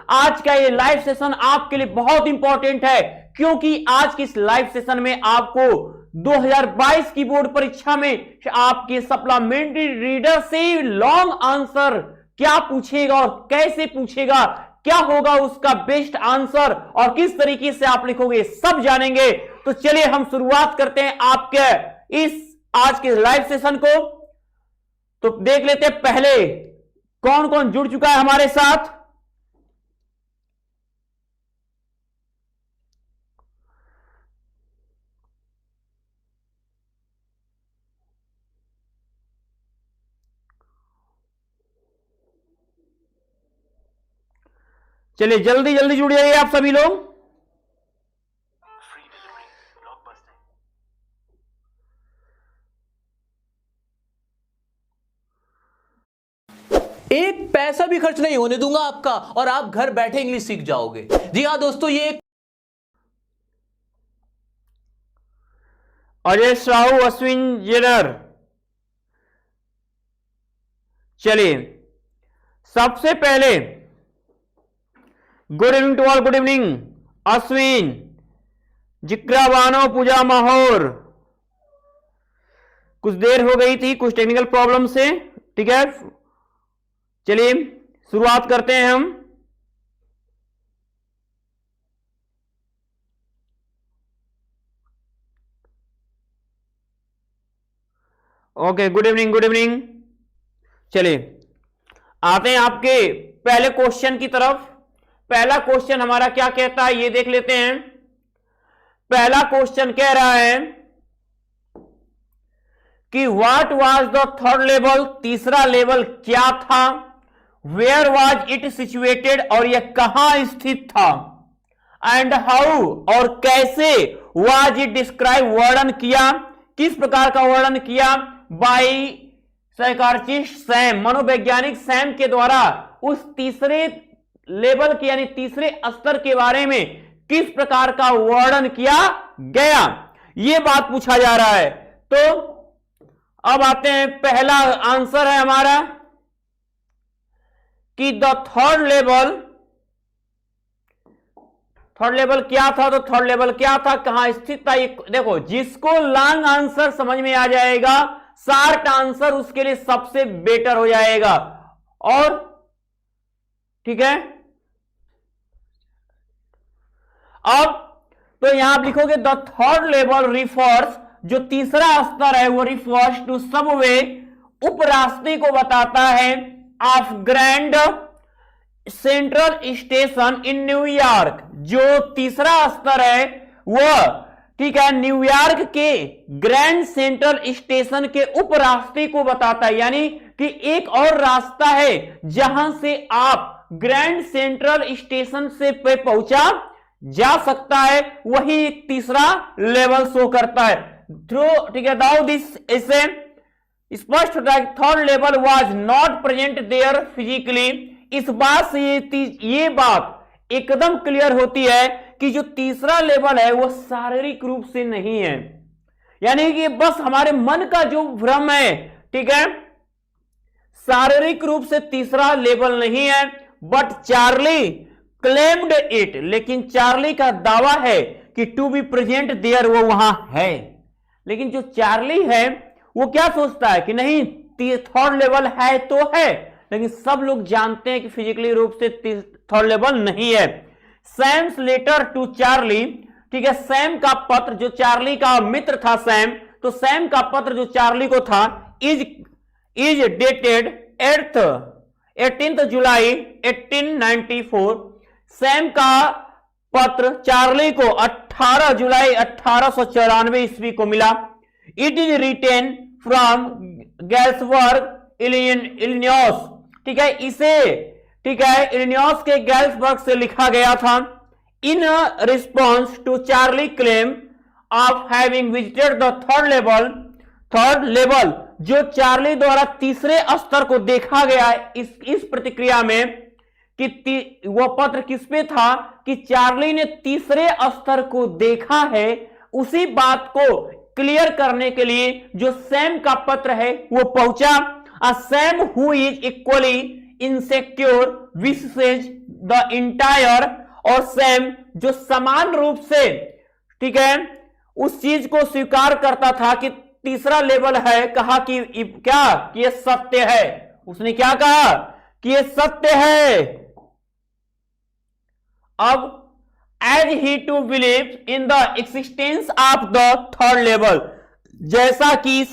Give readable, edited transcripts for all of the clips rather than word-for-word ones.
आज का ये लाइव सेशन आपके लिए बहुत इंपॉर्टेंट है, क्योंकि आज की इस लाइव सेशन में आपको 2022 की बोर्ड परीक्षा में आपके सप्लीमेंट्री रीडर से लॉन्ग आंसर क्या पूछेगा और कैसे पूछेगा, क्या होगा उसका बेस्ट आंसर और किस तरीके से आप लिखोगे, सब जानेंगे। तो चलिए हम शुरुआत करते हैं आपके इस आज के लाइव सेशन को। तो देख लेते हैं पहले कौन कौन जुड़ चुका है हमारे साथ। चलिए जल्दी जल्दी जुड़ जाइए आप सभी लोग। एक पैसा भी खर्च नहीं होने दूंगा आपका और आप घर बैठे इंग्लिश सीख जाओगे। जी हां दोस्तों, ये एक अजय साहू, अश्विन जेनर। चलिए सबसे पहले good evening to all, good evening Ashwin, Zikra Bano, पूजा माहौर। कुछ देर हो गई थी कुछ टेक्निकल प्रॉब्लम से, ठीक है। चलिए शुरुआत करते हैं हम। Okay, good evening, good evening. चलिए आते हैं आपके पहले क्वेश्चन की तरफ। पहला क्वेश्चन हमारा क्या कहता है ये देख लेते हैं। पहला क्वेश्चन कह रहा है कि what was the third level, तीसरा लेवल क्या था, वेयर वाज इट सिचुएटेड, और यह कहां स्थित था, एंड हाउ और कैसे वाज इट डिस्क्राइब, वर्णन किया, किस प्रकार का वर्णन किया, बाय साइकार्चिस्ट सैम, मनोवैज्ञानिक सैम के द्वारा उस तीसरे लेवल के यानी तीसरे स्तर के बारे में किस प्रकार का वर्णन किया गया, यह बात पूछा जा रहा है। तो अब आते हैं, पहला आंसर है हमारा कि द थर्ड लेवल क्या था। तो थर्ड लेवल क्या था, कहां स्थित था, ये देखो जिसको लॉन्ग आंसर समझ में आ जाएगा, शार्ट आंसर उसके लिए सबसे बेटर हो जाएगा। और ठीक है, अब तो यहां आप लिखोगे द थर्ड लेवल रिफर्स, जो तीसरा स्तर है वो रिफर्स टू सबवे, उपरास्ते को बताता है, of grand central station in New York. जो तीसरा स्तर है वह ठीक है न्यूयॉर्क के ग्रैंड सेंट्रल स्टेशन के उपरास्ते को बताता है, यानी कि एक और रास्ता है जहां से आप ग्रैंड सेंट्रल स्टेशन से पे पहुंचा जा सकता है, वही एक तीसरा लेवल शो करता है। थ्रू ठीक है दाउ दिस इसे स्पष्ट होता है third level was not present there physically. इस बात से ये बात एकदम क्लियर होती है कि जो तीसरा लेवल है वो शारीरिक रूप से नहीं है, यानी कि बस हमारे मन का जो भ्रम है, ठीक है, शारीरिक रूप से तीसरा लेवल नहीं है। बट चार्ली क्लेम्ड इट, लेकिन चार्ली का दावा है कि टू बी प्रेजेंट देयर, वो वहां है। लेकिन जो चार्ली है वो क्या सोचता है कि नहीं थर्ड लेवल है तो है, लेकिन सब लोग जानते हैं कि फिजिकली रूप से थर्ड लेवल नहीं है। सैम्स लेटर टू चार्ली, ठीक है, सैम का पत्र, जो चार्ली का मित्र था सैम, तो सैम का पत्र जो चार्ली को था इज डेटेड 18 जुलाई 1894। सैम का पत्र चार्ली को 18 जुलाई 1894 ईस्वी को मिला। It is written from Galesburg Illinois, ठीक है, इसे ठीक है इलिनॉइस के गैल्सबर्ग से लिखा गया था। In response to Charlie claim of having visited the third level, जो चार्ली द्वारा तीसरे स्तर को देखा गया है, इस प्रतिक्रिया में कि वह पत्र किस पे था कि चार्ली ने तीसरे स्तर को देखा है, उसी बात को क्लियर करने के लिए जो सैम का पत्र है वो पहुंचा। A Sam who is equally insecure wishes the entire और सेम, जो समान रूप से, ठीक है, उस चीज को स्वीकार करता था कि तीसरा लेवल है, कहा कि क्या, कि यह सत्य है। उसने क्या कहा कि यह सत्य है। अब as he too believe in the existence of the third level, जैसा कि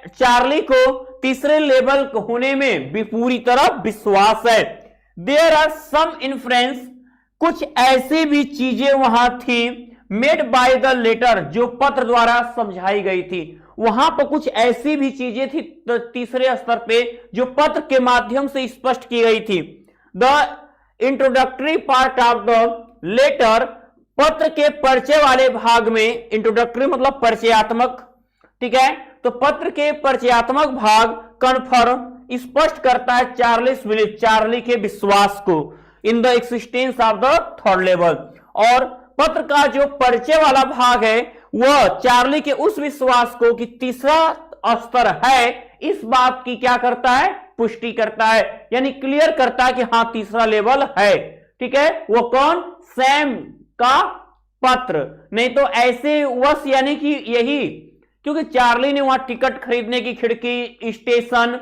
चार्ली को तीसरे लेवल होने में भी पूरी तरह विश्वास है। देयर आर सम इन्फ्लुएंस, कुछ ऐसी भी चीजें वहां थी, मेड बाय द लेटर, जो पत्र द्वारा समझाई गई थी। वहां पर कुछ ऐसी भी चीजें थी तीसरे स्तर पे जो पत्र के माध्यम से स्पष्ट की गई थी। The introductory part of the letter, पत्र के परिचय वाले भाग में, इंट्रोडक्टरी मतलब परिचयात्मक, ठीक है, तो पत्र के परिचयात्मक भाग कन्फर्म, स्पष्ट करता है चार्लीस बिलीफ, चार्ली के विश्वास को, इन the existence of the third level. और पत्र का जो परिचय वाला भाग है वह चार्ली के उस विश्वास को कि तीसरा स्तर है, इस बात की क्या करता है, पुष्टि करता है, यानी क्लियर करता है कि हां तीसरा लेवल है। ठीक है, वो कौन, सैम का पत्र। नहीं तो ऐसे वश, यानी कि यही, क्योंकि चार्ली ने वहां टिकट खरीदने की खिड़की, स्टेशन,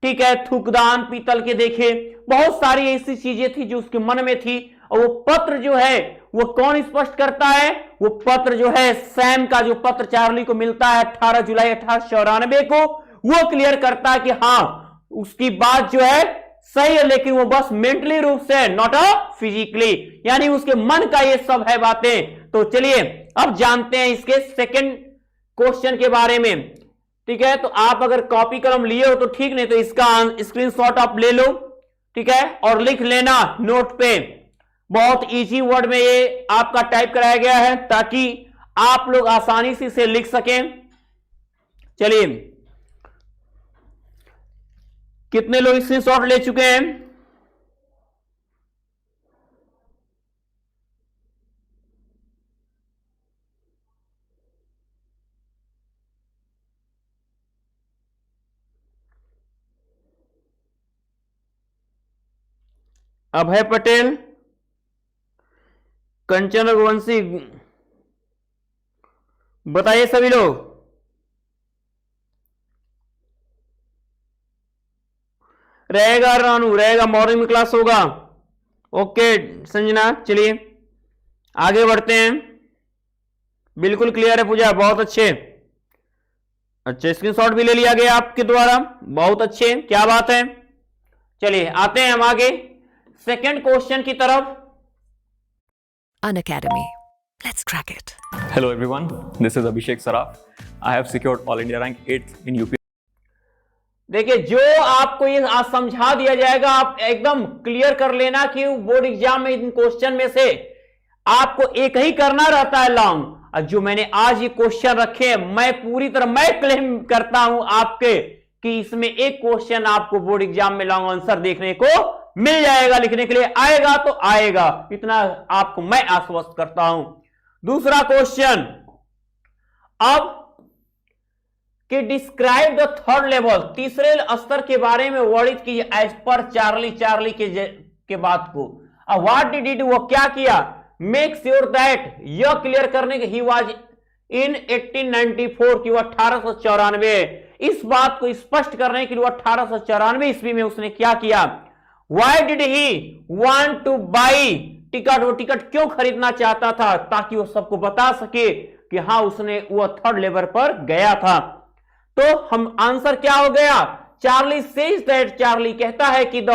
ठीक है, थूकदान पीतल के देखे, बहुत सारी ऐसी चीजें थी जो उसके मन में थी। और वो पत्र जो है वो कौन स्पष्ट करता है, वो पत्र जो है सैम का, जो पत्र चार्ली को मिलता है 18 जुलाई 1894 को, वो क्लियर करता है कि हां उसकी बात जो है सही है, लेकिन वो बस मेंटली रूप से, नॉट अ फिजिकली, यानी उसके मन का ये सब है बातें। तो चलिए अब जानते हैं इसके सेकंड क्वेश्चन के बारे में। ठीक है, तो आप अगर कॉपी कलम लिए हो तो ठीक, नहीं तो इसका स्क्रीनशॉट आप ले लो, ठीक है, और लिख लेना नोट पे। बहुत इजी वर्ड में ये आपका टाइप कराया गया है ताकि आप लोग आसानी से इसे लिख सकें। चलिए, कितने लोग स्क्रीनशॉट ले चुके हैं? अभय पटेल, कंचन रघुवंशी, बताइए सभी लोग। रहेगा रानू, रहेगा, मॉर्निंग में क्लास होगा। ओके संजना, चलिए आगे बढ़ते हैं। बिल्कुल क्लियर है पूजा, बहुत अच्छे। अच्छा, स्क्रीनशॉट भी ले लिया गया आपके द्वारा, बहुत अच्छे, क्या बात है। चलिए आते हैं हम आगे सेकंड क्वेश्चन की तरफ। Unacademy. Let's crack it. Hello everyone, this is Abhishek Saraf. I have secured All India rank 8th in UP. देखिए, जो आपको ये आज समझा दिया जाएगा आप एकदम क्लियर कर लेना कि बोर्ड एग्जाम में इन क्वेश्चन में से आपको एक ही करना रहता है लॉन्ग। और जो मैंने आज ये क्वेश्चन रखे, मैं पूरी तरह मैं क्लेम करता हूं आपके कि इसमें एक क्वेश्चन आपको बोर्ड एग्जाम में लॉन्ग आंसर देखने को मिल जाएगा, लिखने के लिए आएगा तो आएगा, इतना आपको मैं आश्वस्त करता हूं। दूसरा क्वेश्चन अब कि डिस्क्राइब द थर्ड लेवल, तीसरे स्तर के बारे में वर्णित कीजिए एज पर चार्ली, चार्ली के बात को। अब व्हाट डिड ही डू, वो क्या किया, मेक श्योर दैट, यह क्लियर करने के ही वाज इन 1894 की, 1894, इस बात को स्पष्ट करने के लिए 1894 ईस्वी में उसने क्या किया। Why did he want to buy ticket, वो टिकट क्यों खरीदना चाहता था, ताकि वो सबको बता सके कि हाँ उसने वो थर्ड लेवल पर गया था। तो हम आंसर क्या हो गया, चार्ली सेज दैट, चार्ली कहता है कि the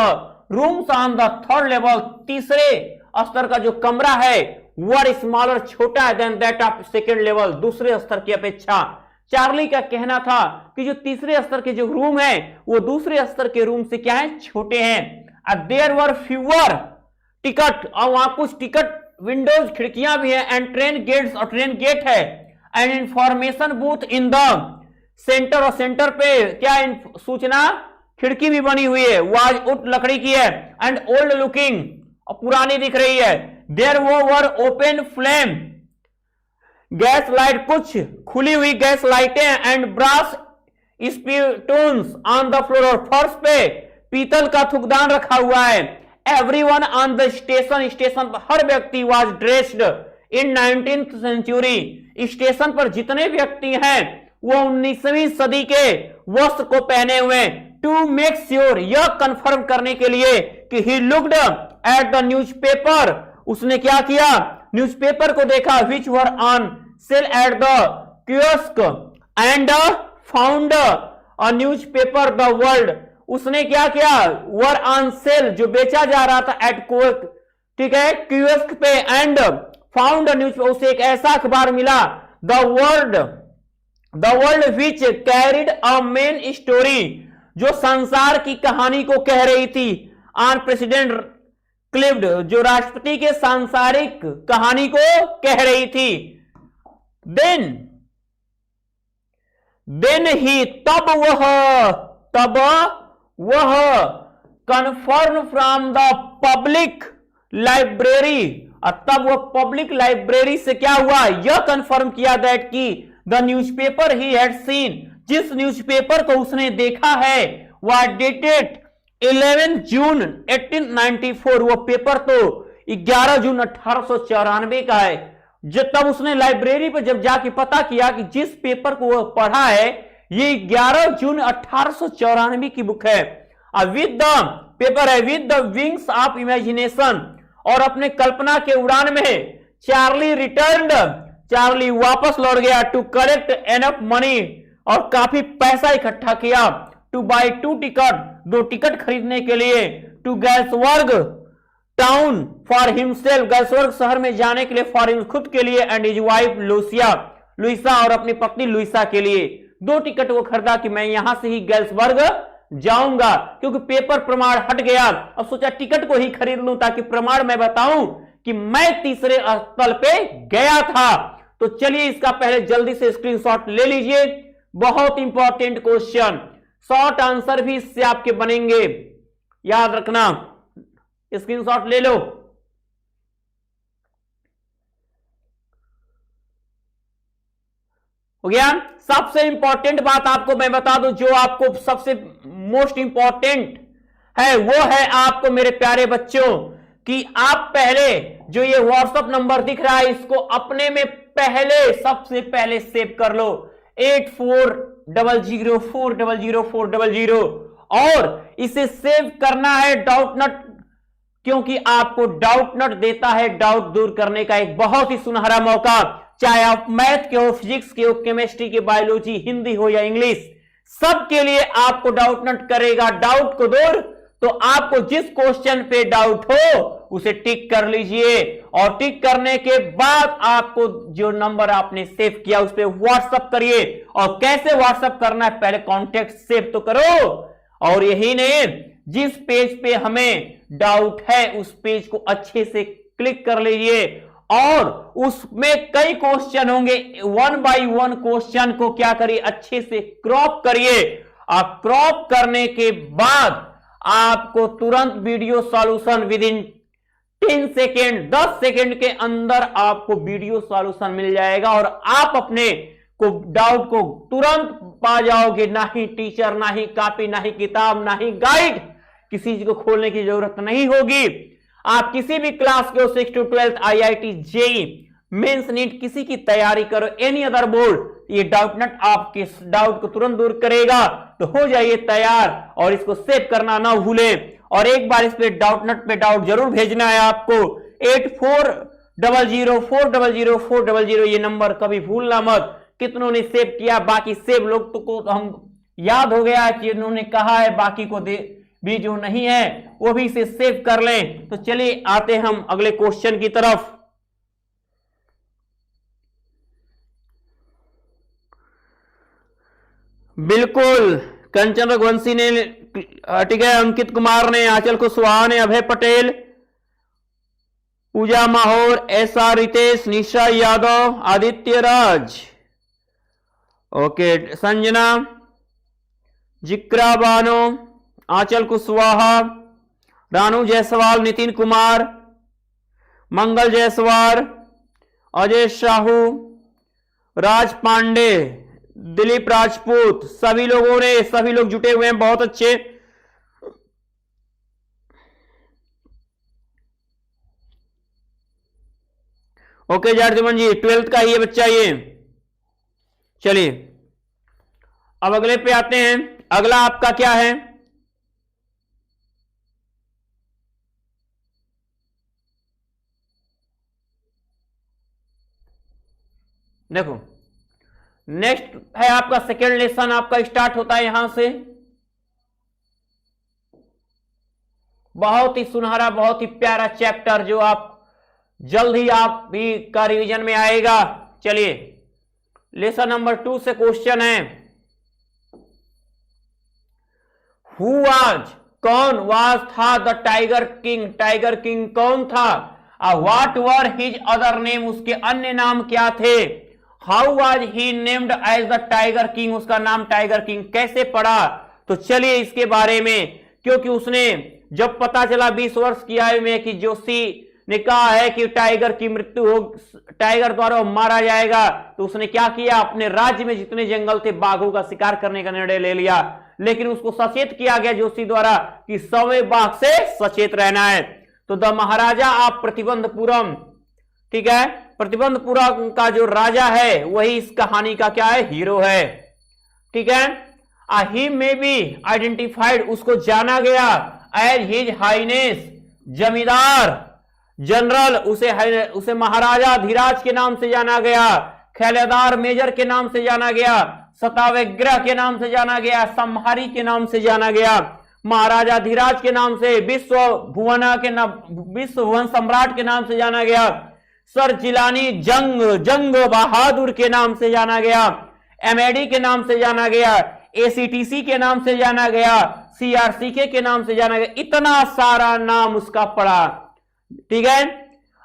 rooms on the third level, तीसरे स्तर का जो कमरा है वर स्मॉलर, छोटा है then that of second level, दूसरे स्तर की अपेक्षा। चार्ली का कहना था कि जो तीसरे स्तर के जो रूम है वो दूसरे स्तर के रूम से क्या है, छोटे हैं। देयर वर फ्यूअर टिकट, और वहां कुछ टिकट विंडोज, खिड़कियां भी है, एंड ट्रेन गेट्स, और ट्रेन गेट है, and information booth in the centre, और सेंटर पे क्या सूचना खिड़की भी बनी हुई है, वो आज उट लकड़ी की है, एंड ओल्ड लुकिंग, और पुरानी दिख रही है। देयर वो were open flame, gas light, कुछ खुली हुई गैस लाइटें, and brass spittoons on the floor, और फर्श पे पीतल का थुकदान रखा हुआ है, everyone on the station, station पर हर व्यक्ति was dressed in 19th century, station पर जितने व्यक्ति हैं वो 19वीं सदी के वस्त्र को पहने हुए, टू मेक श्योर, यह कंफर्म करने के लिए कि he looked at the newspaper, उसने क्या किया, न्यूज़पेपर को देखा, which were on sale at the kiosk and found a newspaper the world, उसने क्या किया, वर ऑन सेल, जो बेचा जा रहा था एट कोक, ठीक है, कियोस्क पे, एंड फाउंड न्यूज, उसे एक ऐसा अखबार मिला, the world which carried a main story, जो संसार की कहानी को कह रही थी, ऑन प्रेसिडेंट क्लिफ्ड, जो राष्ट्रपति के सांसारिक कहानी को कह रही थी, देन ही, तब वह confirm from the public library, तब वह पब्लिक लाइब्रेरी से क्या हुआ, यह कंफर्म किया दैट कि the newspaper he had seen, जिस न्यूज़पेपर को उसने देखा है वह डेटेड 11 जून 1894, वो पेपर तो 11 जून 1894 का है, जब तब उसने लाइब्रेरी पर जब जाके पता किया कि जिस पेपर को वह पढ़ा है ये 11 जून 1894 की बुक है, विद द पेपर है, with the wings of imagination, और अपने कल्पना के उड़ान में चार्ली रिटर्न्ड, चार्ली वापस लौट गया, टू कलेक्ट एनफ मनी, और काफी पैसा इकट्ठा किया, टू बाय 2 टिकट, 2 टिकट खरीदने के लिए, टू गैल्सवर्ग टाउन फॉर हिमसेल्फ, गैल्सवर्ग शहर में जाने के लिए, फॉर हिम खुद के लिए, एंड हिज वाइफ लुइसा, और अपनी पत्नी लुइसा के लिए 2 टिकट वो खरीदा कि मैं यहां से ही गैल्सवर्ग जाऊंगा, क्योंकि पेपर प्रमाण हट गया, अब सोचा टिकट को ही खरीद लूं ताकि प्रमाण मैं बताऊं कि मैं तीसरे स्थल पे गया था। तो चलिए इसका पहले जल्दी से स्क्रीनशॉट ले लीजिए, बहुत इंपॉर्टेंट क्वेश्चन, शॉर्ट आंसर भी इससे आपके बनेंगे, याद रखना, स्क्रीनशॉट ले लो। हो गया। सबसे इंपॉर्टेंट बात आपको मैं बता दूं, जो आपको सबसे मोस्ट इंपॉर्टेंट है वो है आपको मेरे प्यारे बच्चों कि आप पहले जो ये व्हाट्सएप नंबर दिख रहा है इसको अपने में पहले सबसे पहले सेव कर लो, 8400400400, और इसे सेव करना है डाउट नट, क्योंकि आपको डाउट नट देता है डाउट दूर करने का एक बहुत ही सुनहरा मौका, चाहे आप मैथ के हो, फिजिक्स के हो, केमिस्ट्री के, बायोलॉजी, हिंदी हो या इंग्लिश, सबके लिए आपको डाउट नट करेगा डाउट को दूर। तो आपको जिस क्वेश्चन पे डाउट हो उसे टिक कर लीजिए, और टिक करने के बाद आपको जो नंबर आपने सेव किया उस पर व्हाट्सएप करिए। और कैसे व्हाट्सएप करना है, पहले कॉन्टेक्ट सेव तो करो, और यही नहीं, जिस पेज पे हमें डाउट है उस पेज को अच्छे से क्लिक कर लीजिए, और उसमें कई क्वेश्चन होंगे, 1 बाय 1 क्वेश्चन को क्या करिए, अच्छे से क्रॉप करिए। आप क्रॉप करने के बाद आपको तुरंत video solution with in 10 second, 10 second के अंदर आपको वीडियो सॉल्यूशन मिल जाएगा, और आप अपने को डाउट को तुरंत पा जाओगे। ना ही टीचर, ना ही कॉपी, ना ही किताब, ना ही गाइड, किसी चीज को खोलने की जरूरत नहीं होगी। आप किसी भी क्लास के हो, 6 to 12, IIT, JEE, mains, NEET, किसी की तैयारी करो, एनी अदर बोर्ड, ये डाउट नट आपके डाउट को तुरंत दूर करेगा। तो हो जाइए तैयार, और इसको सेव करना ना भूलें। और एक बार इस पे डाउट नट पे डाउट जरूर भेजना है आपको, 8400400400, ये नंबर कभी भूलना मत। कितनों ने सेव किया, बाकी सेव लोग तो को हम याद हो गया कि इन्होंने कहा है, बाकी को दे भी जो नहीं है वो भी इसे सेव कर लें। तो चलिए आते हम अगले क्वेश्चन की तरफ। बिल्कुल, कंचन रघुवंशी ने, ठीक है, अंकित कुमार ने, आंचल कुशवाहा ने, अभय पटेल, पूजा माहौर, SR रितेश, निशा यादव, आदित्य राज, ओके, संजना, जिक्रा बानो, आंचल कुशवाहा, रानू जायसवाल, नितिन कुमार, मंगल जायसवाल, अजय साहू, राज पांडे, दिलीप राजपूत, सभी लोग जुटे हुए हैं, बहुत अच्छे। ओके जार्जमन जी, 12th का ही है बच्चा ये। चलिए अब अगले पे आते हैं। अगला आपका क्या है? देखो नेक्स्ट है आपका सेकेंड लेसन, आपका स्टार्ट होता है यहां से। बहुत ही सुनहरा, बहुत ही प्यारा चैप्टर जो आप जल्द ही आप भी का रिवीजन में आएगा। चलिए लेसन नंबर 2 से क्वेश्चन है, हु वाज, कौन, वाज था the tiger king, tiger king कौन था? What were his other name, उसके अन्य नाम क्या थे? How was he named as the tiger king, उसका नाम टाइगर किंग कैसे पड़ा? तो चलिए इसके बारे में, क्योंकि उसने जब पता चला 20 वर्ष की आयु में कि जोशी ने कहा है कि टाइगर की मृत्यु हो, टाइगर द्वारा मारा जाएगा, तो उसने क्या किया, अपने राज्य में जितने जंगल थे बाघों का शिकार करने का निर्णय ले लिया। लेकिन उसको सचेत किया गया जोशी द्वारा कि 100वें बाघ से सचेत रहना है। तो द महाराजा ऑफ प्रतिबंधपुरम, ठीक है, प्रतिबंधपुरम का जो राजा है वही इस कहानी का क्या है, हीरो है। ठीक है, ही में बी आइडेंटिफाइड, उसको जाना गया एज हिज हाइनेस, जमींदार जनरल, उसे महाराजा धीराज के नाम से जाना गया, खैलेदार मेजर के नाम से जाना गया, सतावग्रह के नाम से जाना गया, संहारी के नाम से जाना गया, महाराजा धीराज के नाम से विश्व भुवन सम्राट के नाम से जाना गया, सर जिलानी जंग बहादुर के नाम से जाना गया, एमएडी के नाम से जाना गया, एसीटीसी के नाम से जाना गया, सीआरसीके के नाम से जाना गया। इतना सारा नाम उसका पड़ा। ठीक है,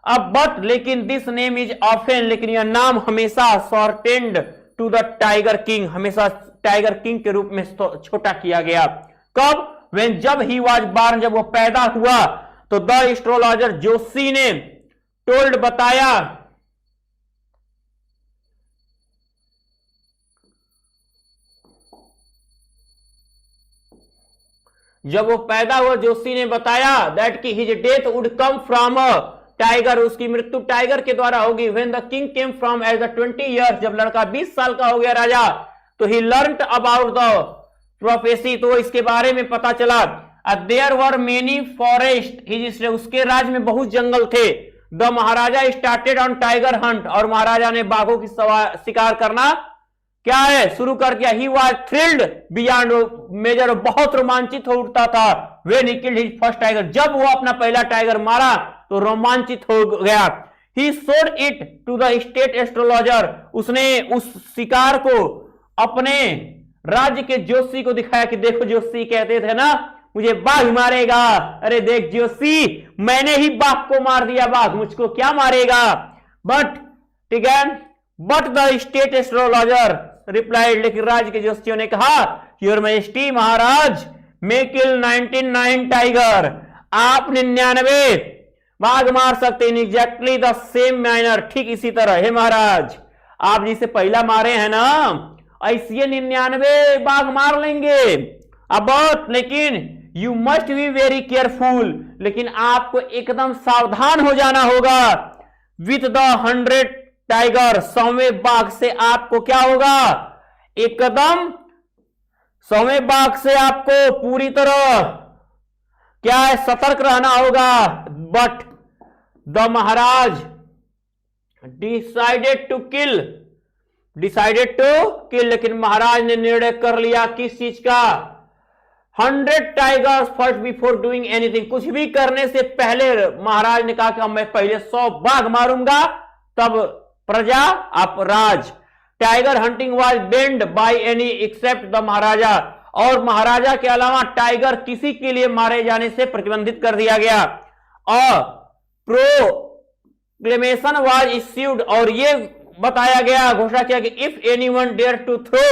अब बट लेकिन दिस नेम इज ऑफन, लेकिन यह नाम हमेशा shortened to the tiger king, हमेशा टाइगर किंग के रूप में छोटा किया गया। कब? व्हेन, जब ही वाज बॉर्न, जब वो पैदा हुआ, तो द एस्ट्रोलॉजर जोशी ने टोल्ड, बताया, जब वो पैदा हुआ जोशी ने बताया दैट कि his death would come from tiger, उसकी मृत्यु टाइगर के द्वारा होगी। When the king came from as the 20 years, जब लड़का 20 साल का हो गया राजा, तो he learned about the prophecy, तो इसके बारे में पता चला। There were many forest his, उसके राज्य में बहुत जंगल थे। The maharaja started on tiger hunt, और महाराजा ने बाघों की शिकार करना क्या है, शुरू कर दिया। He was thrilled beyond measure, बहुत रोमांचित हो उठता था। When he killed his first tiger, जब वो अपना पहला टाइगर मारा तो रोमांचित हो गया। He showed it to the state astrologer, उसने उस शिकार को अपने राज्य के जोशी को दिखाया कि देखो, जोशी कहते थे ना मुझे बाघ मारेगा, अरे देख जोशी, मैंने ही बाघ को मार दिया, बाघ मुझको क्या मारेगा। बट, ठीक है, but the state astrologer replied, लेकिन राज्य के जोशियों ने कहा, your majesty, Maharaj, may kill 99 tiger, आप 99 बाघ मार सकते हैं। एग्जैक्टली द सेम मैनर, ठीक इसी तरह। हे महाराज, आप जिसे पहला मारे हैं ना, ऐसे 99 बाघ मार लेंगे। अब लेकिन you must be very careful, लेकिन आपको एकदम सावधान हो जाना होगा। विथ द 100 टाइगर, 100वें बाघ से आपको क्या होगा, एकदम 100वें बाघ से आपको पूरी तरह क्या है, सतर्क रहना होगा। But the maharaj decided to kill, लेकिन महाराज ने निर्णय कर लिया किस चीज का, 100 tigers first before doing anything, कुछ भी करने से पहले महाराज ने कहा कि मैं पहले 100 बाघ मारूंगा, तब प्रजा आप राज। Tiger hunting was banned by any except the maharaja, और महाराजा के अलावा टाइगर किसी के लिए मारे जाने से प्रतिबंधित कर दिया गया। और प्रोक्लेमेशन वाज इश्यूड, और ये बताया गया, घोषणा किया कि if anyone dare to throw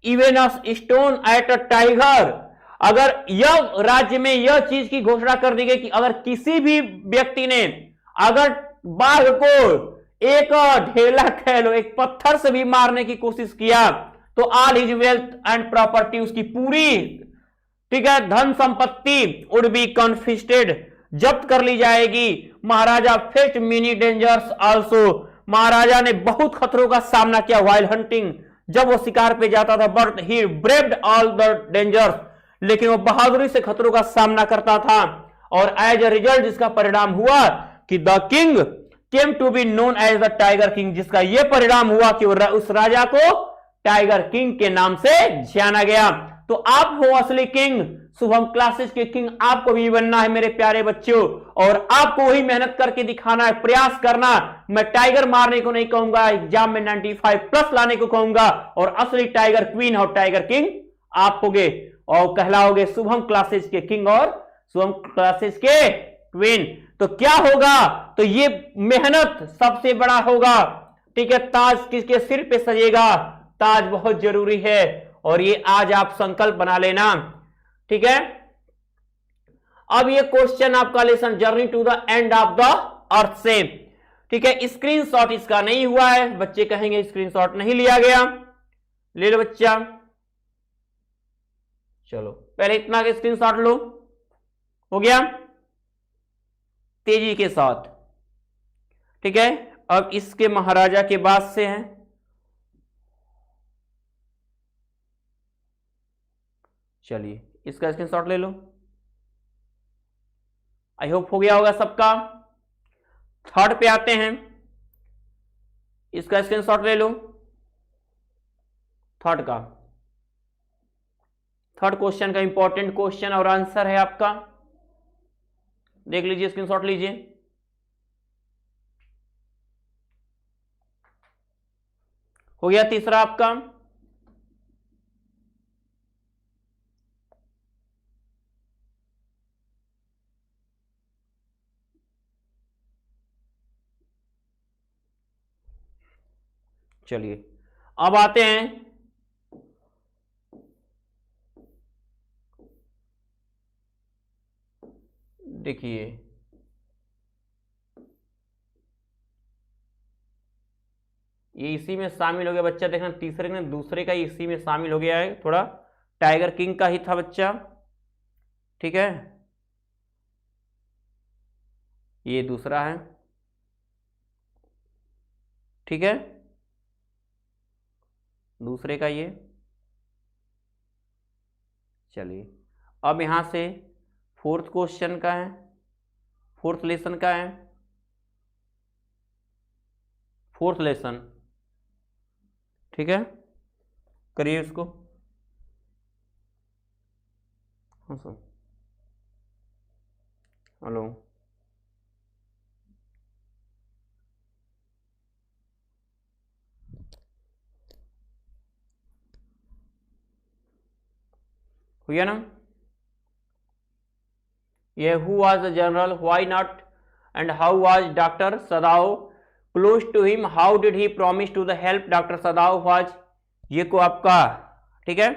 even a stone at a tiger, अगर यह राज्य में यह चीज की घोषणा कर दी गई कि अगर किसी भी व्यक्ति ने अगर बाघ को एक ढेला कह लो, एक पत्थर से भी मारने की कोशिश किया, तो all his wealth and property, उसकी पूरी, ठीक है, धन संपत्ति वुड बी कन्फिस्केटेड, जब्त कर ली जाएगी। महाराजा फेस्ड मेनी डेंजर्स आल्सो, महाराजा ने बहुत खतरों का सामना किया व्हाइल हंटिंग, जब वो शिकार पे जाता था। But he braved all the dangers, लेकिन वो बहादुरी से खतरों का सामना करता था। और एज ए रिजल्ट जिसका परिणाम हुआ कि the king came to be known as the tiger king, जिसका यह परिणाम हुआ कि उस राजा को टाइगर किंग के नाम से जाना गया। तो आप हो असली किंग, शुभम क्लासेस के किंग आपको भी बनना है मेरे प्यारे बच्चों, और आपको वही मेहनत करके दिखाना है, प्रयास करना। मैं टाइगर मारने को नहीं कहूंगा, एग्जाम में 95+ लाने को कहूंगा, और असली टाइगर क्वीन और टाइगर किंग आप होगे और कहलाओगे शुभम क्लासेस के किंग और शुभम क्लासेस के क्वीन। तो क्या होगा, तो ये मेहनत सबसे बड़ा होगा, ठीक है। ताज किसके सिर पे सजेगा, ताज बहुत जरूरी है, और ये आज आप संकल्प बना लेना, ठीक है। अब ये क्वेश्चन आपका lesson journey to the end of the earth से, ठीक है। स्क्रीनशॉट इसका नहीं हुआ है, बच्चे कहेंगे स्क्रीनशॉट नहीं लिया गया, ले लो बच्चा। चलो पहले इतना के स्क्रीनशॉट लो, हो गया, तेजी के साथ, ठीक है। अब इसके महाराजा के बाद से हैं, चलिए इसका स्क्रीनशॉट ले लो। आई होप हो गया होगा सबका। थर्ड पे आते हैं, इसका स्क्रीनशॉट ले लो, थर्ड का। थर्ड क्वेश्चन का इंपॉर्टेंट क्वेश्चन और आंसर है आपका, देख लीजिए, स्क्रीनशॉट लीजिए। हो गया तीसरा आपका, चलिए अब आते हैं देखिए, ये इसी में शामिल हो गया बच्चा, देखना तीसरे ने दूसरे का इसी में शामिल हो गया है, थोड़ा टाइगर किंग का ही था बच्चा, ठीक है। ये दूसरा है, ठीक है, दूसरे का ये। चलिए अब यहां से फोर्थ क्वेश्चन का है, फोर्थ लेसन का है, फोर्थ लेसन, ठीक है, करिए इसको। हेलो, हो गया ना ये, who was the general, why not, and how was doctor Sadao close to him, how did he promise to the help doctor Sadao was, ये को आपका, ठीक है।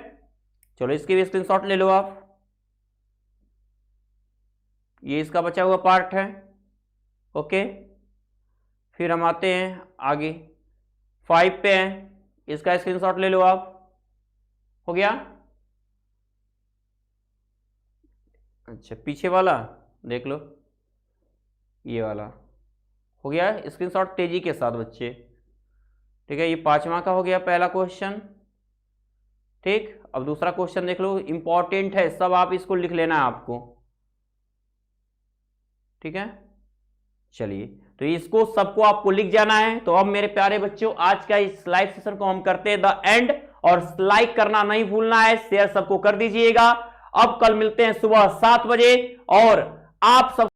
चलो इसकी भी स्क्रीनशॉट ले लो आप, ये इसका बचा हुआ पार्ट है, ओके। फिर हम आते हैं आगे 5 पे हैं, इसका स्क्रीनशॉट ले लो आप, हो गया। अच्छा पीछे वाला देख लो, ये वाला हो गया स्क्रीनशॉट तेजी के साथ बच्चे, ठीक है। ये 5वां का हो गया पहला क्वेश्चन, ठीक। अब दूसरा क्वेश्चन देख लो, इंपॉर्टेंट है, सब आप इसको लिख लेना है आपको, ठीक है। चलिए तो इसको सबको आपको लिख जाना है। तो अब मेरे प्यारे बच्चों आज का इस लाइव सेशन को हम करते हैं द एंड, और लाइक करना नहीं भूलना है, शेयर सबको कर दीजिएगा। अब कल मिलते हैं सुबह 7 बजे, और आप सब